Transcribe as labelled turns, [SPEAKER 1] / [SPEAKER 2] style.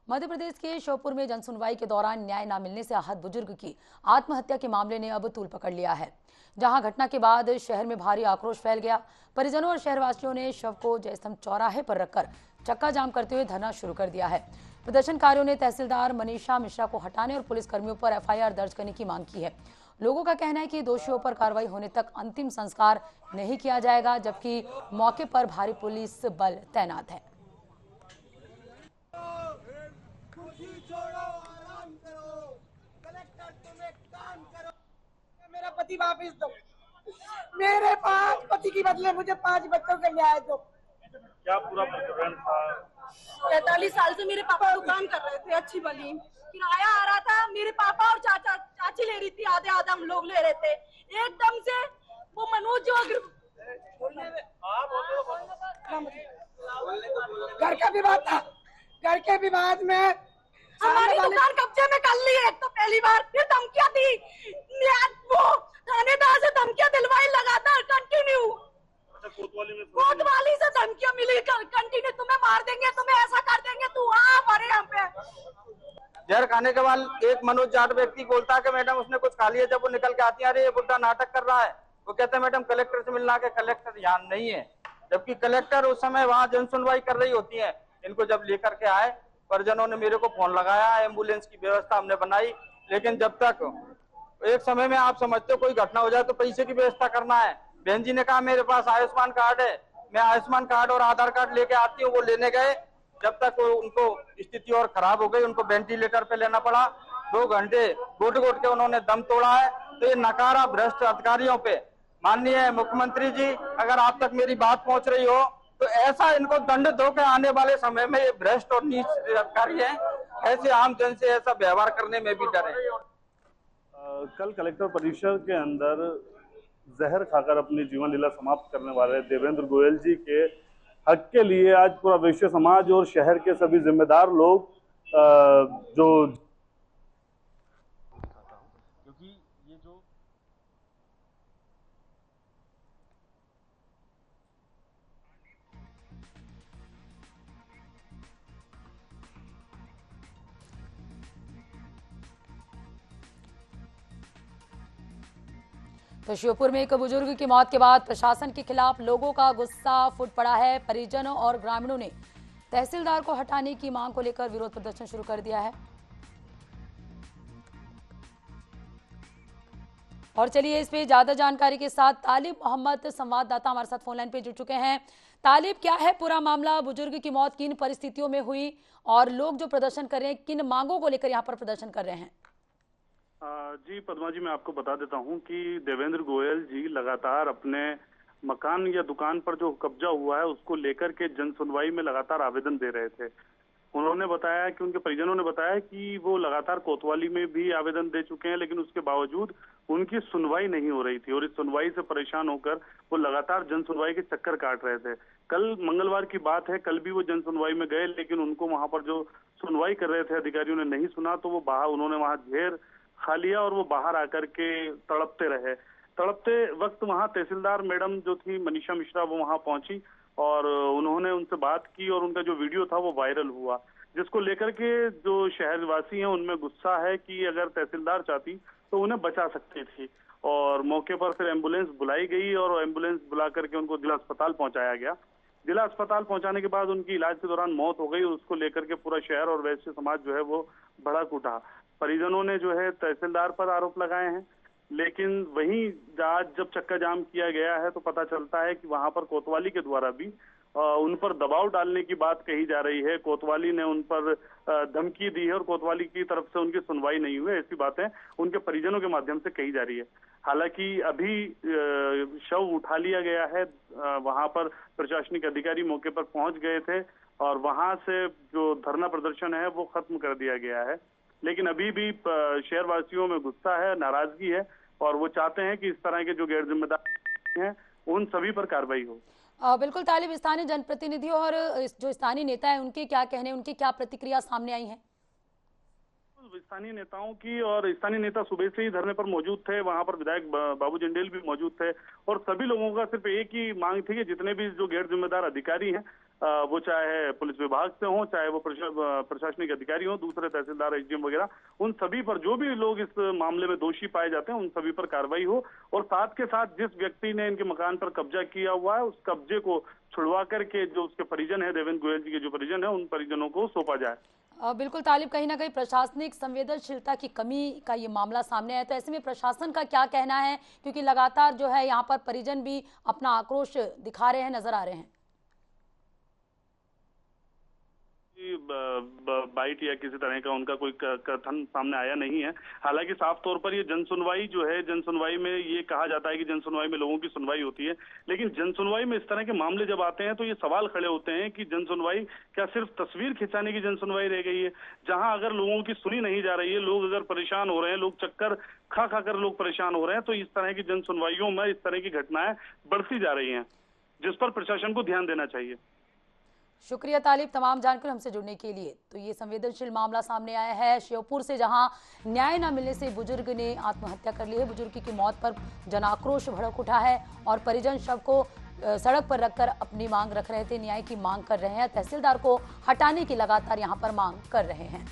[SPEAKER 1] मध्य प्रदेश के श्योपुर में जनसुनवाई के दौरान न्याय न मिलने से आहत बुजुर्ग की आत्महत्या के मामले ने अब तूल पकड़ लिया है। जहां घटना के बाद शहर में भारी आक्रोश फैल गया। परिजनों और शहरवासियों ने शव को जयस्तंभ चौराहे पर रखकर चक्का जाम करते हुए धरना शुरू कर दिया है। प्रदर्शनकारियों ने तहसीलदार मनीषा मिश्रा को हटाने और पुलिसकर्मियों पर एफआईआर दर्ज करने की मांग की है। लोगों का कहना है कि दोषियों पर कार्रवाई होने तक अंतिम संस्कार नहीं किया जाएगा, जबकि मौके पर भारी पुलिस बल तैनात है।
[SPEAKER 2] मेरा पति वापिस दो, मेरे 5 पति की बदले मुझे 5 बच्चों का न्याय दो।
[SPEAKER 3] क्या पूरा प्रकरण था?
[SPEAKER 2] 45 साल से मेरे पापा दुकान कर रहे थे, अच्छी भली किराया आ रहा था। मेरे पापा और चाची ले रही थी, आधे आधा हम लोग ले रहे थे। एकदम से वो मनोज जो घर का विवाद था, घर के विवाद में हमारी दुकान कब्जे में कर ली। एक तो पहली बार, फिर धमकियां दी, वो थानेदार से धमकियां दिलवाई लगातार कंटिन्यू। कोतवाली से धमकियां मिली कंटिन्यू, तुम्हें मार देंगे, तुम्हें ऐसा कर देंगे, तू हमारे यहाँ पे।
[SPEAKER 4] जहर खाने के बाद एक मनोज जाट व्यक्ति बोलता है कि मैडम उसने कुछ खा लिया। जब वो निकल के आती है, अरे ये बुड्ढा नाटक कर रहा है। वो कहते हैं मैडम कलेक्टर से मिलना के, कलेक्टर यहाँ नहीं है, जबकि कलेक्टर उस समय वहाँ जनसुनवाई कर रही होती है। इनको जब लेकर के आए, परिजनों ने मेरे को फोन लगाया, एम्बुलेंस की व्यवस्था हमने बनाई, लेकिन जब तक एक समय में आप समझते हो कोई घटना हो जाए तो पैसे की व्यवस्था करना है। बहन जी ने कहा मेरे पास आयुष्मान कार्ड है, मैं आयुष्मान कार्ड और आधार कार्ड लेके आती हूँ। वो लेने गए, जब तक उनको स्थिति और खराब हो गई, उनको वेंटिलेटर पे लेना पड़ा। 2 घंटे घुट घुट के उन्होंने दम तोड़ा है। तो ये नकारा भ्रष्ट अधिकारियों पे, माननीय मुख्यमंत्री जी, अगर आप तक मेरी बात पहुंच रही हो तो ऐसा इनको दंड दो कि आने वाले समय में ये भ्रष्ट और नीच अधिकारी हैं, ऐसे आम जन से ऐसा व्यवहार करने में भी डरे।
[SPEAKER 3] कल कलेक्टर परिसर के अंदर जहर खाकर अपनी जीवन लीला समाप्त करने वाले देवेंद्र गोयल जी के हक के लिए आज पूरा वैश्य समाज और शहर के सभी जिम्मेदार लोग जो
[SPEAKER 1] तो श्योपुर में एक बुजुर्ग की मौत के बाद प्रशासन के खिलाफ लोगों का गुस्सा फूट पड़ा है। परिजनों और ग्रामीणों ने तहसीलदार को हटाने की मांग को लेकर विरोध प्रदर्शन शुरू कर दिया है। और चलिए इस पे ज्यादा जानकारी के साथ तालिब मोहम्मद संवाददाता हमारे साथ फोनलाइन पे जुड़ चुके हैं। तालिब, क्या है पूरा मामला? बुजुर्ग की मौत किन परिस्थितियों में हुई और लोग जो प्रदर्शन कर रहे हैं किन मांगों को लेकर यहाँ पर प्रदर्शन कर रहे हैं?
[SPEAKER 3] जी पद्मा जी, मैं आपको बता देता हूं कि देवेंद्र गोयल जी लगातार अपने मकान या दुकान पर जो कब्जा हुआ है उसको लेकर के जन सुनवाई में लगातार आवेदन दे रहे थे। उन्होंने बताया कि उनके परिजनों ने बताया कि वो लगातार कोतवाली में भी आवेदन दे चुके हैं, लेकिन उसके बावजूद उनकी सुनवाई नहीं हो रही थी और इस सुनवाई से परेशान होकर वो लगातार जन सुनवाई के चक्कर काट रहे थे। कल मंगलवार की बात है, कल भी वो जन सुनवाई में गए, लेकिन उनको वहां पर जो सुनवाई कर रहे थे अधिकारियों ने नहीं सुना, तो वो बाहर उन्होंने वहां घेर खा लिया और वो बाहर आकर के तड़पते रहे। तड़पते वक्त वहां तहसीलदार मैडम जो थी मनीषा मिश्रा, वो वहां पहुंची और उन्होंने उनसे बात की और उनका जो वीडियो था वो वायरल हुआ, जिसको लेकर के जो शहरवासी हैं उनमें गुस्सा है कि अगर तहसीलदार चाहती तो उन्हें बचा सकती थी। और मौके पर फिर एम्बुलेंस बुलाई गई और एम्बुलेंस बुला करके उनको जिला अस्पताल पहुंचाया गया। जिला अस्पताल पहुंचाने के बाद उनकी इलाज के दौरान मौत हो गई। उसको लेकर के पूरा शहर और वैश्य समाज जो है वो भड़क उठा। परिजनों ने जो है तहसीलदार पर आरोप लगाए हैं, लेकिन वहीं आज जब चक्का जाम किया गया है तो पता चलता है कि वहां पर कोतवाली के द्वारा भी उन पर दबाव डालने की बात कही जा रही है। कोतवाली ने उन पर धमकी दी है और कोतवाली की तरफ से उनकी सुनवाई नहीं हुई, ऐसी बातें उनके परिजनों के माध्यम से कही जा रही है। हालांकि अभी शव उठा लिया गया है, वहां पर प्रशासनिक अधिकारी मौके पर पहुंच गए थे और वहां से जो धरना प्रदर्शन है वो खत्म कर दिया गया है। लेकिन अभी भी शहरवासियों में गुस्सा है, नाराजगी है और वो चाहते हैं कि इस तरह के जो गैर जिम्मेदार हैं उन सभी पर कार्रवाई हो।
[SPEAKER 1] बिल्कुल तालिब, स्थानीय जनप्रतिनिधि और जो स्थानीय नेता है उनके क्या कहने, उनकी क्या प्रतिक्रिया सामने आई है?
[SPEAKER 3] स्थानीय नेताओं की, और स्थानीय नेता सुबह से ही धरने पर मौजूद थे। वहां पर विधायक बाबू जंडेल भी मौजूद थे और सभी लोगों का सिर्फ एक ही मांग थी कि जितने भी जो गैर जिम्मेदार अधिकारी हैं वो चाहे पुलिस विभाग से हो, चाहे वो प्रशासनिक अधिकारी हो, दूसरे तहसीलदार, एसडीएम वगैरह, उन सभी पर, जो भी लोग इस मामले में दोषी पाए जाते हैं, उन सभी पर कार्रवाई हो। और साथ के साथ जिस व्यक्ति ने इनके मकान पर कब्जा किया हुआ है, उस कब्जे को छुड़वा करके जो उसके परिजन है, देवेंद्र गोयल जी के जो परिजन है, उन परिजनों को सौंपा जाए।
[SPEAKER 1] बिल्कुल तालिब, कहीं ना कहीं प्रशासनिक संवेदनशीलता की कमी का ये मामला सामने आया, तो ऐसे में प्रशासन का क्या कहना है, क्योंकि लगातार जो है यहाँ पर परिजन भी अपना आक्रोश दिखा रहे हैं, नजर आ रहे हैं।
[SPEAKER 3] बाइट या किसी तरह का उनका कोई कथन सामने आया नहीं है। हालांकि साफ तौर पर ये जनसुनवाई जो है, जनसुनवाई में ये कहा जाता है कि जनसुनवाई में लोगों की सुनवाई होती है, लेकिन जनसुनवाई में इस तरह के मामले जब आते हैं तो ये सवाल खड़े होते हैं कि जनसुनवाई क्या सिर्फ तस्वीर खिंचाने की जनसुनवाई रह गई है, जहां अगर लोगों की सुनी नहीं जा रही है, लोग अगर परेशान हो रहे हैं, लोग चक्कर खा खा कर लोग परेशान हो रहे हैं, तो इस तरह की जनसुनवाइयों में इस तरह की घटनाएं बढ़ती जा रही हैं, जिस पर प्रशासन को ध्यान देना चाहिए।
[SPEAKER 1] शुक्रिया तालिब तमाम जानकर हमसे जुड़ने के लिए। तो ये संवेदनशील मामला सामने आया है श्योपुर से, जहां न्याय न मिलने से बुजुर्ग ने आत्महत्या कर ली है। बुजुर्ग की मौत पर जन आक्रोश भड़क उठा है और परिजन शव को सड़क पर रखकर अपनी मांग रख रहे थे, न्याय की मांग कर रहे हैं। तहसीलदार को हटाने की लगातार यहां पर मांग कर रहे हैं।